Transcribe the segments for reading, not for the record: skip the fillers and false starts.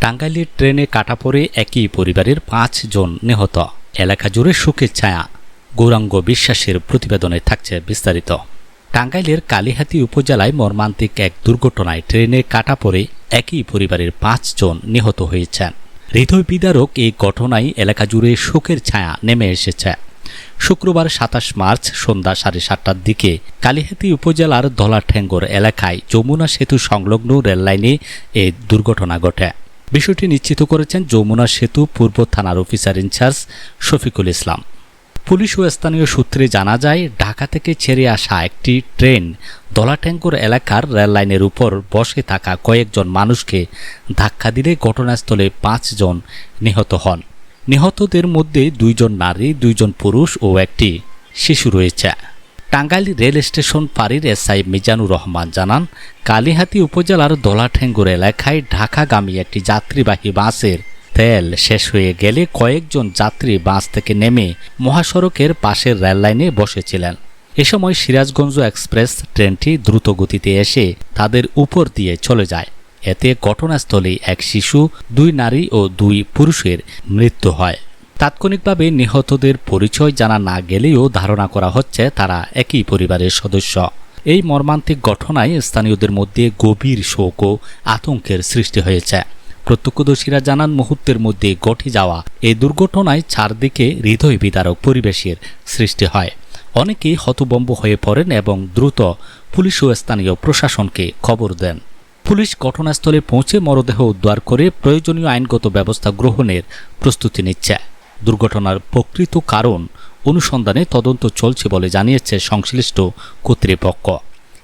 টাঙ্গাইলের ট্রেনে কাটা পড়ে একই পরিবারের ৫ জন নিহত। এলাকা জুড়ে শোকের ছায়া। গৌরাঙ্গ বিশ্বাসের প্রতিবেদনে থাকছে বিস্তারিত। টাঙ্গাইলের কালিহাতী উপজেলায় মর্মান্তিক এক দুর্ঘটনায় ট্রেনে কাটা পড়ে একই পরিবারের ৫ জন নিহত হয়েছেন। হৃদয় বিদারক এই ঘটনায় এলাকা জুড়ে শোকের ছায়া নেমে এসেছে। শুক্রবার ২৭ মার্চ সন্ধ্যা ৭:৩০টার দিকে কালিহাতী উপজেলার ধলাঠেঙ্গর এলাকায় যমুনা সেতু সংলগ্ন রেললাইনে এই দুর্ঘটনা ঘটে। বিষয়টি নিশ্চিত করেছেন যমুনা সেতু পূর্ব থানার officer in charge Shafiqul Islam. Police ও স্থানীয় সূত্রে জানা যায়, ঢাকা থেকে ছেড়ে আসা একটি ট্রেন ধলাঠেঙ্গর এলাকার রেললাইনের উপর বসে থাকা কয়েকজন মানুষকে ধাক্কা দিলে ঘটনাস্থলে ৫ জন নিহত হন। নিহতদের মধ্যে ২ জন নারী, ২ জন পুরুষ ও একটি শিশু রয়েছে। টাঙ্গাইল রেল স্টেশন পাড়ির এসআই মিজানুর রহমান জানান, কালিহাতী উপজেলার ধলাঠেঙ্গর এলাকায় ঢাকাগামী একটি যাত্রীবাহী বাসের তেল শেষ হয়ে গেলে কয়েকজন যাত্রী বাস থেকে নেমে মহাসড়কের পাশের রেললাইনে বসেছিলেন। এ সময় সিরাজগঞ্জ এক্সপ্রেস ট্রেনটি দ্রুত গতিতে এসে তাদের উপর দিয়ে চলে যায়। এতে ঘটনাস্থলেই এক শিশু, ২ নারী ও ২ পুরুষের মৃত্যু হয়। তাৎক্ষণিকভাবে নিহতদের পরিচয় জানা না গেলেও ধারণা করা হচ্ছে তারা একই পরিবারের সদস্য। এই মর্মান্তিক ঘটনায় স্থানীয়দের মধ্যে গভীর শোক ও আতঙ্কের সৃষ্টি হয়েছে। প্রত্যক্ষদর্শীরা জানান, মুহূর্তের মধ্যে ঘটে যাওয়া এই দুর্ঘটনায় চারদিকে হৃদয় বিদারক পরিবেশের সৃষ্টি হয়। অনেকেই হতভম্ব হয়ে পড়েন এবং দ্রুত পুলিশ ও স্থানীয় প্রশাসনকে খবর দেন। পুলিশ ঘটনাস্থলে পৌঁছে মরদেহ উদ্ধার করে প্রয়োজনীয় আইনগত ব্যবস্থা গ্রহণের প্রস্তুতি নিচ্ছে। দুর্ঘটনার প্রকৃত কারণ অনুসন্ধানে তদন্ত চলছে বলে জানিয়েছে সংশ্লিষ্ট কর্তৃপক্ষ।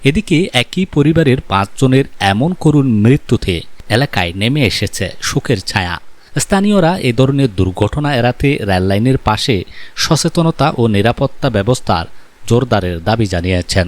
এদিকে একই পরিবারের ৫ জনের এমন করুণ মৃত্যুতে এলাকায় নেমে এসেছে শোকের ছায়া। স্থানীয়রা এ ধরনের দুর্ঘটনা এড়াতে রেললাইনের পাশে সচেতনতা ও নিরাপত্তা ব্যবস্থার জোরদারের দাবি জানিয়েছেন।